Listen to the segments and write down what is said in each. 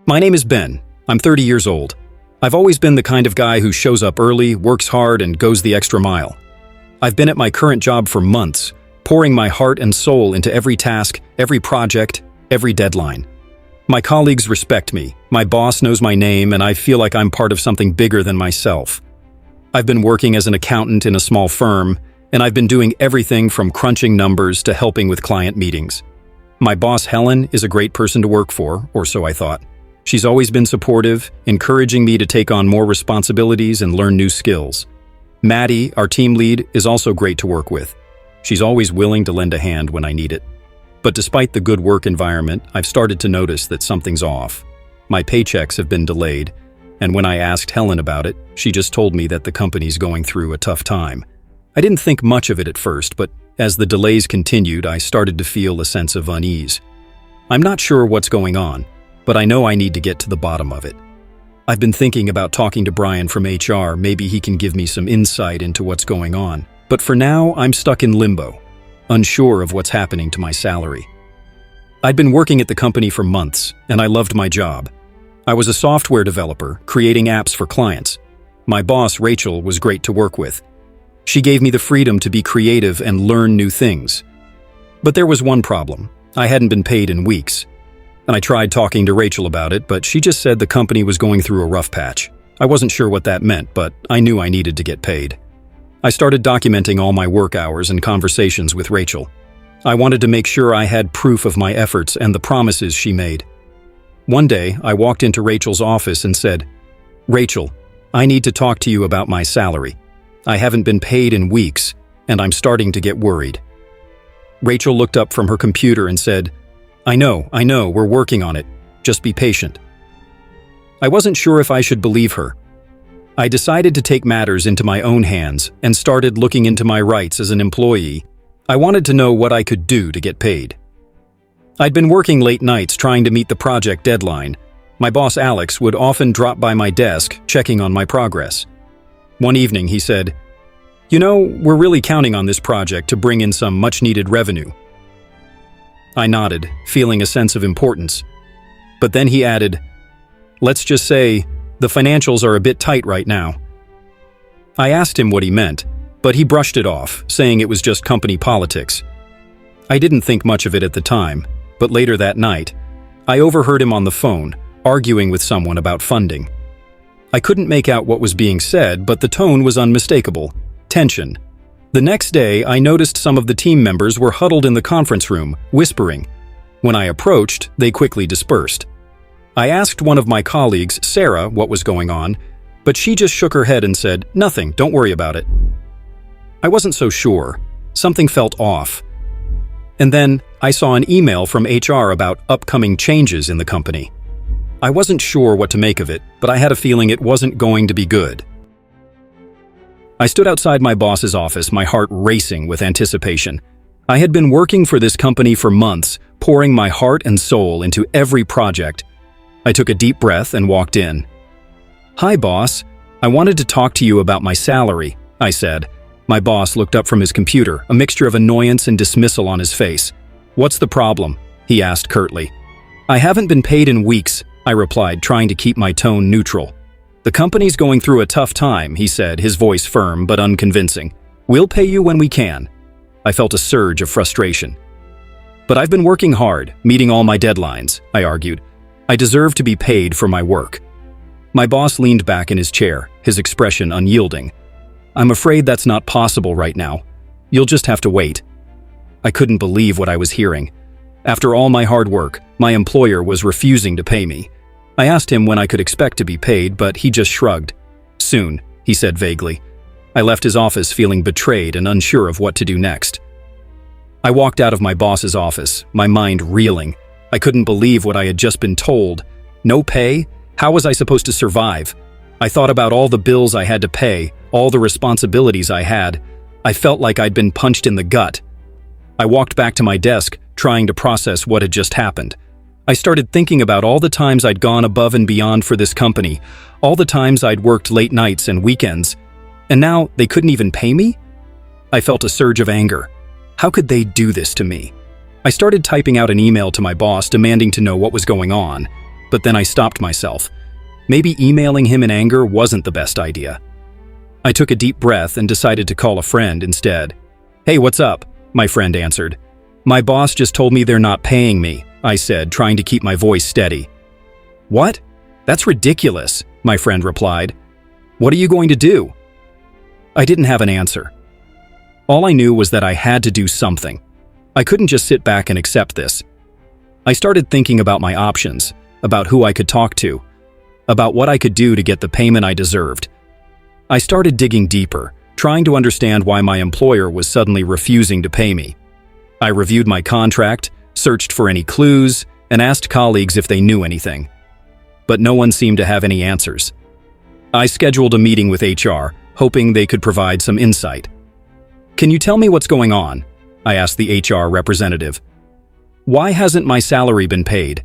My name is Ben. I'm 30 years old. I've always been the kind of guy who shows up early, works hard, and goes the extra mile. I've been at my current job for months, pouring my heart and soul into every task, every project, every deadline. My colleagues respect me, my boss knows my name, and I feel like I'm part of something bigger than myself. I've been working as an accountant in a small firm, and I've been doing everything from crunching numbers to helping with client meetings. My boss, Helen, is a great person to work for, or so I thought. She's always been supportive, encouraging me to take on more responsibilities and learn new skills. Maddie, our team lead, is also great to work with. She's always willing to lend a hand when I need it. But despite the good work environment, I've started to notice that something's off. My paychecks have been delayed, and when I asked Helen about it, she just told me that the company's going through a tough time. I didn't think much of it at first, but as the delays continued, I started to feel a sense of unease. I'm not sure what's going on, but I know I need to get to the bottom of it. I've been thinking about talking to Brian from HR. Maybe he can give me some insight into what's going on. But for now, I'm stuck in limbo, unsure of what's happening to my salary. I'd been working at the company for months, and I loved my job. I was a software developer, creating apps for clients. My boss, Rachel, was great to work with. She gave me the freedom to be creative and learn new things. But there was one problem. I hadn't been paid in weeks. And I tried talking to Rachel about it, but she just said the company was going through a rough patch. I wasn't sure what that meant, but I knew I needed to get paid. I started documenting all my work hours and conversations with Rachel. I wanted to make sure I had proof of my efforts and the promises she made. One day, I walked into Rachel's office and said, "Rachel, I need to talk to you about my salary. I haven't been paid in weeks, and I'm starting to get worried." Rachel looked up from her computer and said, I know, we're working on it. Just be patient." I wasn't sure if I should believe her. I decided to take matters into my own hands and started looking into my rights as an employee. I wanted to know what I could do to get paid. I'd been working late nights trying to meet the project deadline. My boss, Alex, would often drop by my desk, checking on my progress. One evening, he said, "You know, we're really counting on this project to bring in some much-needed revenue." I nodded, feeling a sense of importance. But then he added, "Let's just say, the financials are a bit tight right now." I asked him what he meant, but he brushed it off, saying it was just company politics. I didn't think much of it at the time, but later that night, I overheard him on the phone, arguing with someone about funding. I couldn't make out what was being said, but the tone was unmistakable. Tension. The next day, I noticed some of the team members were huddled in the conference room, whispering. When I approached, they quickly dispersed. I asked one of my colleagues, Sarah, what was going on, but she just shook her head and said, "Nothing, don't worry about it." I wasn't so sure. Something felt off. And then, I saw an email from HR about upcoming changes in the company. I wasn't sure what to make of it, but I had a feeling it wasn't going to be good. I stood outside my boss's office, my heart racing with anticipation. I had been working for this company for months, pouring my heart and soul into every project. I took a deep breath and walked in. "Hi, boss. I wanted to talk to you about my salary," I said. My boss looked up from his computer, a mixture of annoyance and dismissal on his face. "What's the problem?" he asked curtly. "I haven't been paid in weeks," I replied, trying to keep my tone neutral. "The company's going through a tough time," he said, his voice firm but unconvincing. "We'll pay you when we can." I felt a surge of frustration. "But I've been working hard, meeting all my deadlines," I argued. "I deserve to be paid for my work." My boss leaned back in his chair, his expression unyielding. "I'm afraid that's not possible right now. You'll just have to wait." I couldn't believe what I was hearing. After all my hard work, my employer was refusing to pay me. I asked him when I could expect to be paid, but he just shrugged. "Soon," he said vaguely. I left his office feeling betrayed and unsure of what to do next. I walked out of my boss's office, my mind reeling. I couldn't believe what I had just been told. No pay? How was I supposed to survive? I thought about all the bills I had to pay, all the responsibilities I had. I felt like I'd been punched in the gut. I walked back to my desk, trying to process what had just happened. I started thinking about all the times I'd gone above and beyond for this company, all the times I'd worked late nights and weekends, and now they couldn't even pay me? I felt a surge of anger. How could they do this to me? I started typing out an email to my boss demanding to know what was going on, but then I stopped myself. Maybe emailing him in anger wasn't the best idea. I took a deep breath and decided to call a friend instead. "Hey, what's up?" my friend answered. "My boss just told me they're not paying me," I said, trying to keep my voice steady. "What? That's ridiculous," my friend replied. "What are you going to do?" I didn't have an answer. All I knew was that I had to do something. I couldn't just sit back and accept this. I started thinking about my options, about who I could talk to, about what I could do to get the payment I deserved. I started digging deeper, trying to understand why my employer was suddenly refusing to pay me. I reviewed my contract, searched for any clues, and asked colleagues if they knew anything. But no one seemed to have any answers. I scheduled a meeting with HR, hoping they could provide some insight. "Can you tell me what's going on?" I asked the HR representative. "Why hasn't my salary been paid?"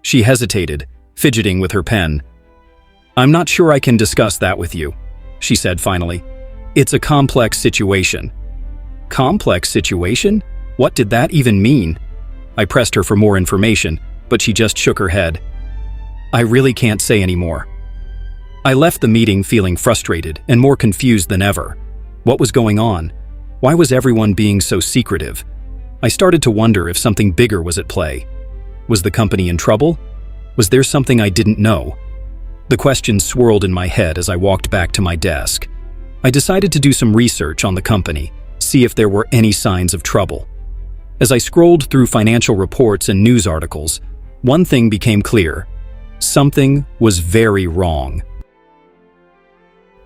She hesitated, fidgeting with her pen. "I'm not sure I can discuss that with you," she said finally. "It's a complex situation." Complex situation? What did that even mean? I pressed her for more information, but she just shook her head. "I really can't say anymore." I left the meeting feeling frustrated and more confused than ever. What was going on? Why was everyone being so secretive? I started to wonder if something bigger was at play. Was the company in trouble? Was there something I didn't know? The questions swirled in my head as I walked back to my desk. I decided to do some research on the company, see if there were any signs of trouble. As I scrolled through financial reports and news articles, one thing became clear. Something was very wrong.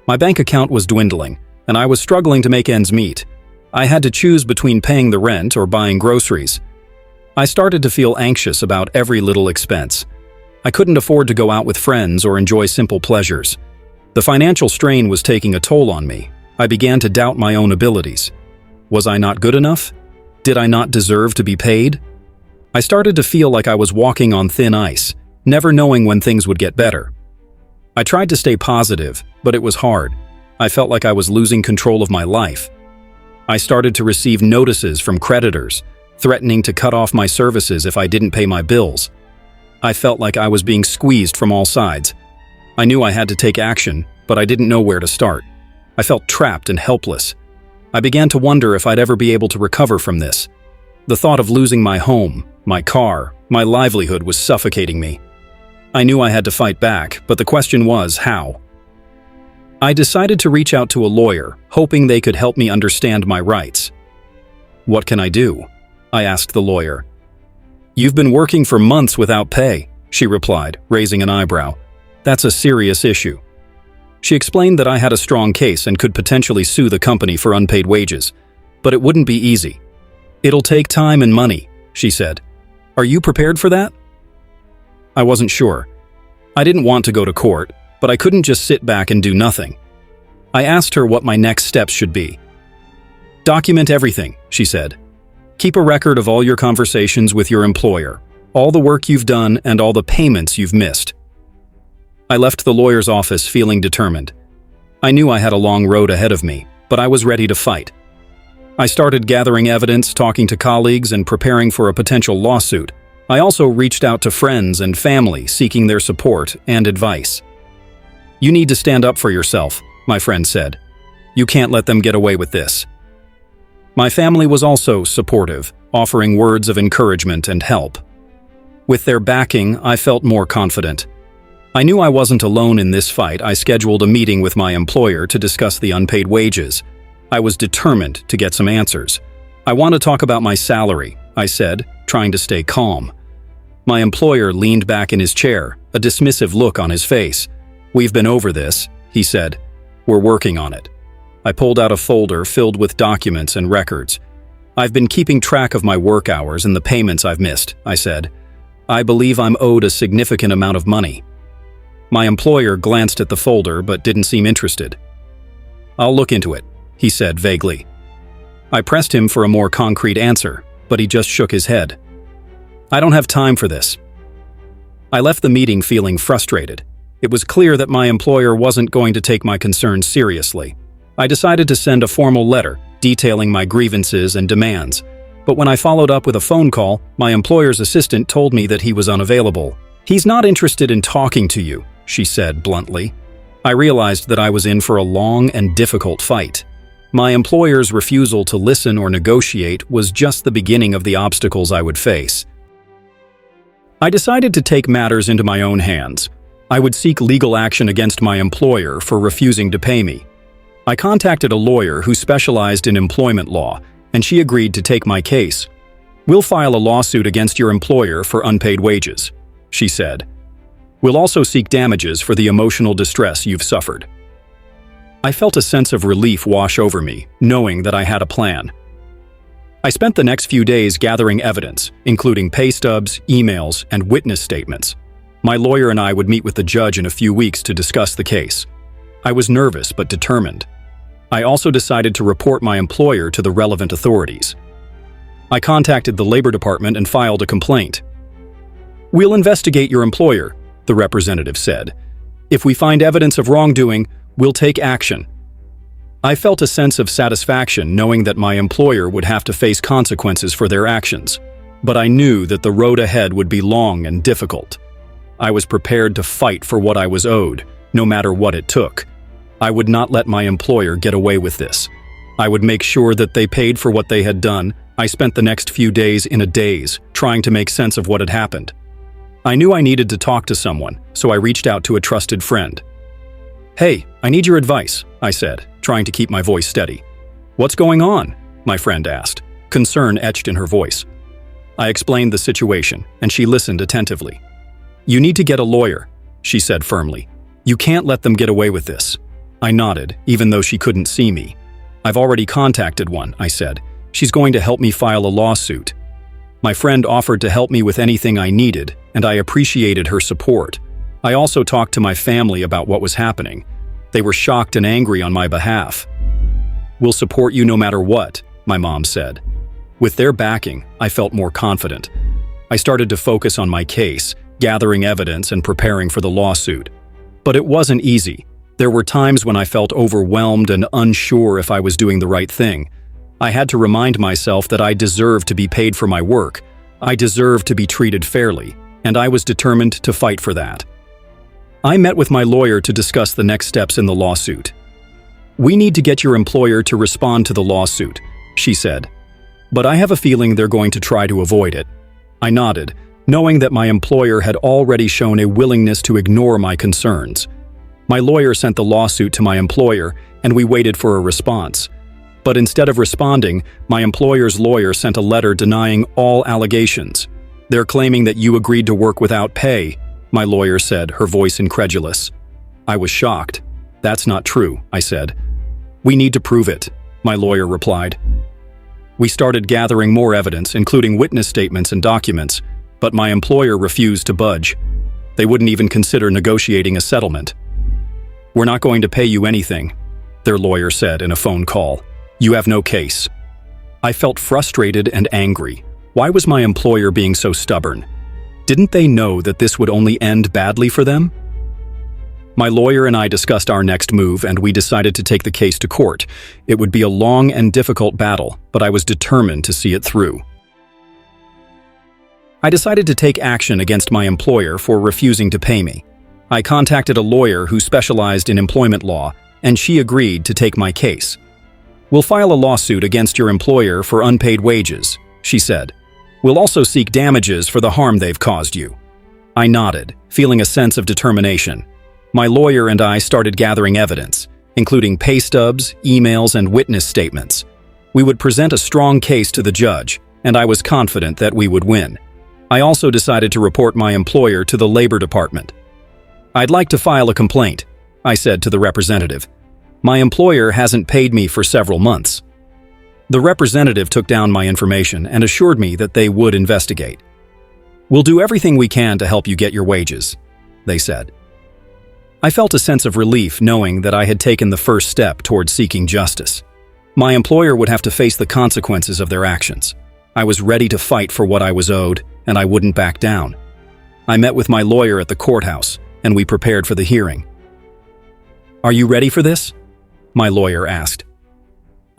My bank account was dwindling, and I was struggling to make ends meet. I had to choose between paying the rent or buying groceries. I started to feel anxious about every little expense. I couldn't afford to go out with friends or enjoy simple pleasures. The financial strain was taking a toll on me. I began to doubt my own abilities. Was I not good enough? Did I not deserve to be paid? I started to feel like I was walking on thin ice, never knowing when things would get better. I tried to stay positive, but it was hard. I felt like I was losing control of my life. I started to receive notices from creditors, threatening to cut off my services if I didn't pay my bills. I felt like I was being squeezed from all sides. I knew I had to take action, but I didn't know where to start. I felt trapped and helpless. I began to wonder if I'd ever be able to recover from this. The thought of losing my home, my car, my livelihood was suffocating me. I knew I had to fight back, but the question was, how? I decided to reach out to a lawyer, hoping they could help me understand my rights. "What can I do?" I asked the lawyer. "You've been working for months without pay," she replied, raising an eyebrow. "That's a serious issue." She explained that I had a strong case and could potentially sue the company for unpaid wages, but it wouldn't be easy. "It'll take time and money," she said. "Are you prepared for that?" I wasn't sure. I didn't want to go to court, but I couldn't just sit back and do nothing. I asked her what my next steps should be. "Document everything," she said. "Keep a record of all your conversations with your employer, all the work you've done and all the payments you've missed." I left the lawyer's office feeling determined. I knew I had a long road ahead of me, but I was ready to fight. I started gathering evidence, talking to colleagues, and preparing for a potential lawsuit. I also reached out to friends and family, seeking their support and advice. "You need to stand up for yourself," my friend said. "You can't let them get away with this." My family was also supportive, offering words of encouragement and help. With their backing, I felt more confident. I knew I wasn't alone in this fight. I scheduled a meeting with my employer to discuss the unpaid wages. I was determined to get some answers. "I want to talk about my salary," I said, trying to stay calm. My employer leaned back in his chair, a dismissive look on his face. "We've been over this," he said. "We're working on it." I pulled out a folder filled with documents and records. "I've been keeping track of my work hours and the payments I've missed," I said. "I believe I'm owed a significant amount of money." My employer glanced at the folder but didn't seem interested. "I'll look into it," he said vaguely. I pressed him for a more concrete answer, but he just shook his head. "I don't have time for this." I left the meeting feeling frustrated. It was clear that my employer wasn't going to take my concerns seriously. I decided to send a formal letter detailing my grievances and demands, but when I followed up with a phone call, my employer's assistant told me that he was unavailable. "He's not interested in talking to you," she said bluntly. I realized that I was in for a long and difficult fight. My employer's refusal to listen or negotiate was just the beginning of the obstacles I would face. I decided to take matters into my own hands. I would seek legal action against my employer for refusing to pay me. I contacted a lawyer who specialized in employment law, and she agreed to take my case. "We'll file a lawsuit against your employer for unpaid wages," she said. "We'll also seek damages for the emotional distress you've suffered." I felt a sense of relief wash over me, knowing that I had a plan. I spent the next few days gathering evidence, including pay stubs, emails, and witness statements. My lawyer and I would meet with the judge in a few weeks to discuss the case. I was nervous but determined. I also decided to report my employer to the relevant authorities. I contacted the Labor Department and filed a complaint. "We'll investigate your employer," the representative said. "If we find evidence of wrongdoing, we'll take action." I felt a sense of satisfaction knowing that my employer would have to face consequences for their actions, but I knew that the road ahead would be long and difficult. I was prepared to fight for what I was owed, no matter what it took. I would not let my employer get away with this. I would make sure that they paid for what they had done. I spent the next few days in a daze, trying to make sense of what had happened. I knew I needed to talk to someone, so I reached out to a trusted friend. "Hey, I need your advice," I said, trying to keep my voice steady. "What's going on?" my friend asked, concern etched in her voice. I explained the situation, and she listened attentively. "You need to get a lawyer," she said firmly. "You can't let them get away with this." I nodded, even though she couldn't see me. "I've already contacted one," I said. "She's going to help me file a lawsuit." My friend offered to help me with anything I needed, and I appreciated her support. I also talked to my family about what was happening. They were shocked and angry on my behalf. "We'll support you no matter what," my mom said. With their backing, I felt more confident. I started to focus on my case, gathering evidence and preparing for the lawsuit. But it wasn't easy. There were times when I felt overwhelmed and unsure if I was doing the right thing. I had to remind myself that I deserved to be paid for my work. I deserved to be treated fairly, and I was determined to fight for that. I met with my lawyer to discuss the next steps in the lawsuit. "We need to get your employer to respond to the lawsuit," she said. "But I have a feeling they're going to try to avoid it." I nodded, knowing that my employer had already shown a willingness to ignore my concerns. My lawyer sent the lawsuit to my employer, and we waited for a response. But instead of responding, my employer's lawyer sent a letter denying all allegations. "They're claiming that you agreed to work without pay," my lawyer said, her voice incredulous. I was shocked. "That's not true," I said. "We need to prove it," my lawyer replied. We started gathering more evidence, including witness statements and documents, but my employer refused to budge. They wouldn't even consider negotiating a settlement. "We're not going to pay you anything," their lawyer said in a phone call. "You have no case." I felt frustrated and angry. Why was my employer being so stubborn? Didn't they know that this would only end badly for them? My lawyer and I discussed our next move, and we decided to take the case to court. It would be a long and difficult battle, but I was determined to see it through. I decided to take action against my employer for refusing to pay me. I contacted a lawyer who specialized in employment law, and she agreed to take my case. "We'll file a lawsuit against your employer for unpaid wages," she said. "We'll also seek damages for the harm they've caused you." I nodded, feeling a sense of determination. My lawyer and I started gathering evidence, including pay stubs, emails, and witness statements. We would present a strong case to the judge, and I was confident that we would win. I also decided to report my employer to the Labor Department. "I'd like to file a complaint," I said to the representative. "My employer hasn't paid me for several months." The representative took down my information and assured me that they would investigate. "We'll do everything we can to help you get your wages," they said. I felt a sense of relief knowing that I had taken the first step toward seeking justice. My employer would have to face the consequences of their actions. I was ready to fight for what I was owed, and I wouldn't back down. I met with my lawyer at the courthouse, and we prepared for the hearing. "Are you ready for this?" my lawyer asked.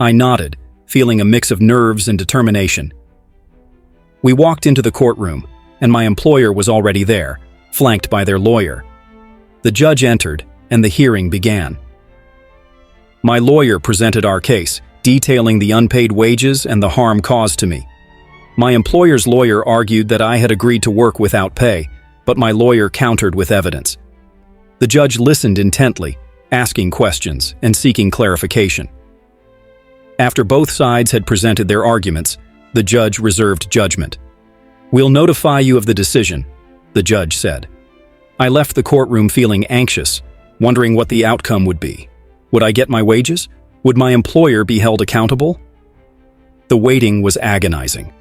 I nodded, feeling a mix of nerves and determination. We walked into the courtroom, and my employer was already there, flanked by their lawyer. The judge entered, and the hearing began. My lawyer presented our case, detailing the unpaid wages and the harm caused to me. My employer's lawyer argued that I had agreed to work without pay, but my lawyer countered with evidence. The judge listened intently, asking questions and seeking clarification. After both sides had presented their arguments, the judge reserved judgment. "We'll notify you of the decision," the judge said. I left the courtroom feeling anxious, wondering what the outcome would be. Would I get my wages? Would my employer be held accountable? The waiting was agonizing.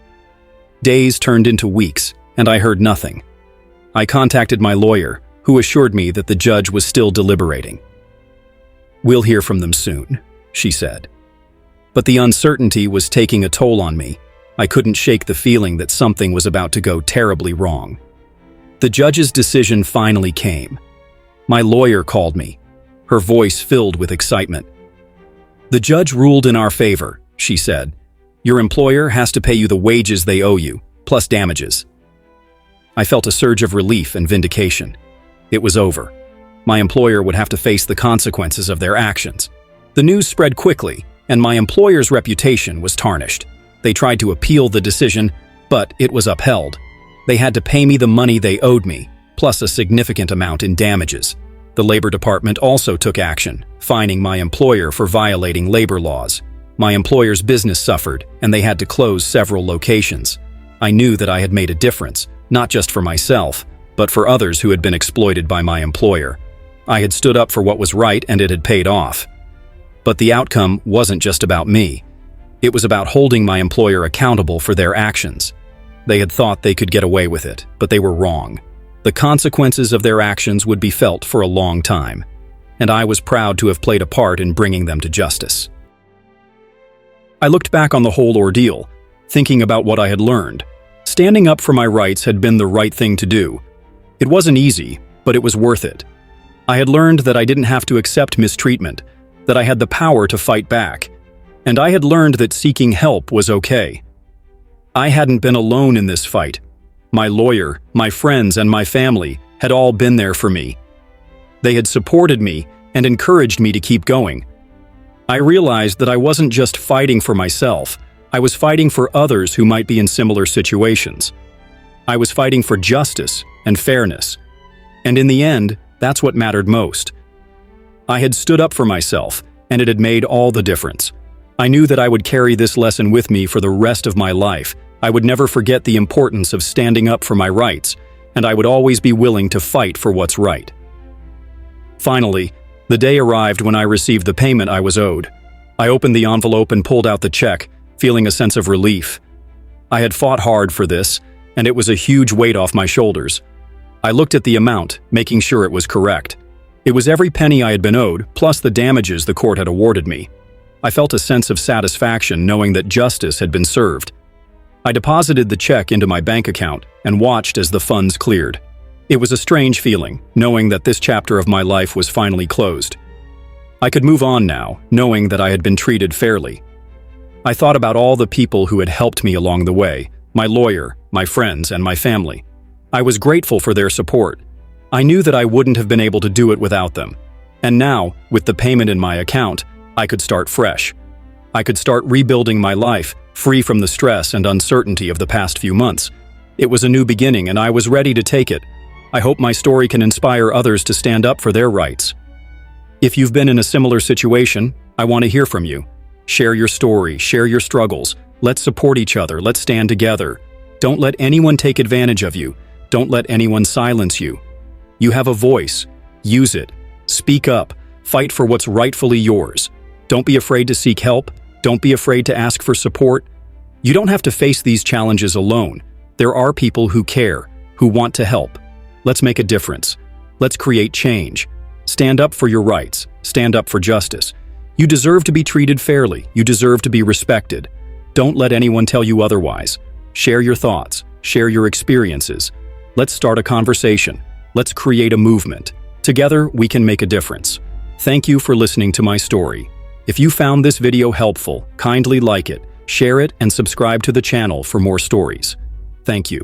Days turned into weeks, and I heard nothing. I contacted my lawyer, who assured me that the judge was still deliberating. "We'll hear from them soon," she said. But the uncertainty was taking a toll on me. I couldn't shake the feeling that something was about to go terribly wrong. The judge's decision finally came. My lawyer called me, her voice filled with excitement. "The judge ruled in our favor," she said. "Your employer has to pay you the wages they owe you, plus damages." I felt a surge of relief and vindication. It was over. My employer would have to face the consequences of their actions. The news spread quickly, and my employer's reputation was tarnished. They tried to appeal the decision, but it was upheld. They had to pay me the money they owed me, plus a significant amount in damages. The Labor Department also took action, fining my employer for violating labor laws. My employer's business suffered, and they had to close several locations. I knew that I had made a difference, not just for myself, but for others who had been exploited by my employer. I had stood up for what was right, and it had paid off. But the outcome wasn't just about me. It was about holding my employer accountable for their actions. They had thought they could get away with it, but they were wrong. The consequences of their actions would be felt for a long time, and I was proud to have played a part in bringing them to justice. I looked back on the whole ordeal, thinking about what I had learned. Standing up for my rights had been the right thing to do. It wasn't easy, but it was worth it. I had learned that I didn't have to accept mistreatment, that I had the power to fight back, and I had learned that seeking help was okay. I hadn't been alone in this fight. My lawyer, my friends, and my family had all been there for me. They had supported me and encouraged me to keep going. I realized that I wasn't just fighting for myself, I was fighting for others who might be in similar situations. I was fighting for justice and fairness. And in the end, that's what mattered most. I had stood up for myself, and it had made all the difference. I knew that I would carry this lesson with me for the rest of my life. I would never forget the importance of standing up for my rights, and I would always be willing to fight for what's right. Finally, the day arrived when I received the payment I was owed. I opened the envelope and pulled out the check, feeling a sense of relief. I had fought hard for this, and it was a huge weight off my shoulders. I looked at the amount, making sure it was correct. It was every penny I had been owed, plus the damages the court had awarded me. I felt a sense of satisfaction knowing that justice had been served. I deposited the check into my bank account and watched as the funds cleared. It was a strange feeling, knowing that this chapter of my life was finally closed. I could move on now, knowing that I had been treated fairly. I thought about all the people who had helped me along the way, my lawyer, my friends, and my family. I was grateful for their support. I knew that I wouldn't have been able to do it without them. And now, with the payment in my account, I could start fresh. I could start rebuilding my life, free from the stress and uncertainty of the past few months. It was a new beginning, and I was ready to take it. I hope my story can inspire others to stand up for their rights. If you've been in a similar situation, I want to hear from you. Share your story, share your struggles. Let's support each other, let's stand together. Don't let anyone take advantage of you. Don't let anyone silence you. You have a voice. Use it. Speak up. Fight for what's rightfully yours. Don't be afraid to seek help. Don't be afraid to ask for support. You don't have to face these challenges alone. There are people who care, who want to help. Let's make a difference. Let's create change. Stand up for your rights. Stand up for justice. You deserve to be treated fairly. You deserve to be respected. Don't let anyone tell you otherwise. Share your thoughts. Share your experiences. Let's start a conversation. Let's create a movement. Together, we can make a difference. Thank you for listening to my story. If you found this video helpful, kindly like it, share it, and subscribe to the channel for more stories. Thank you.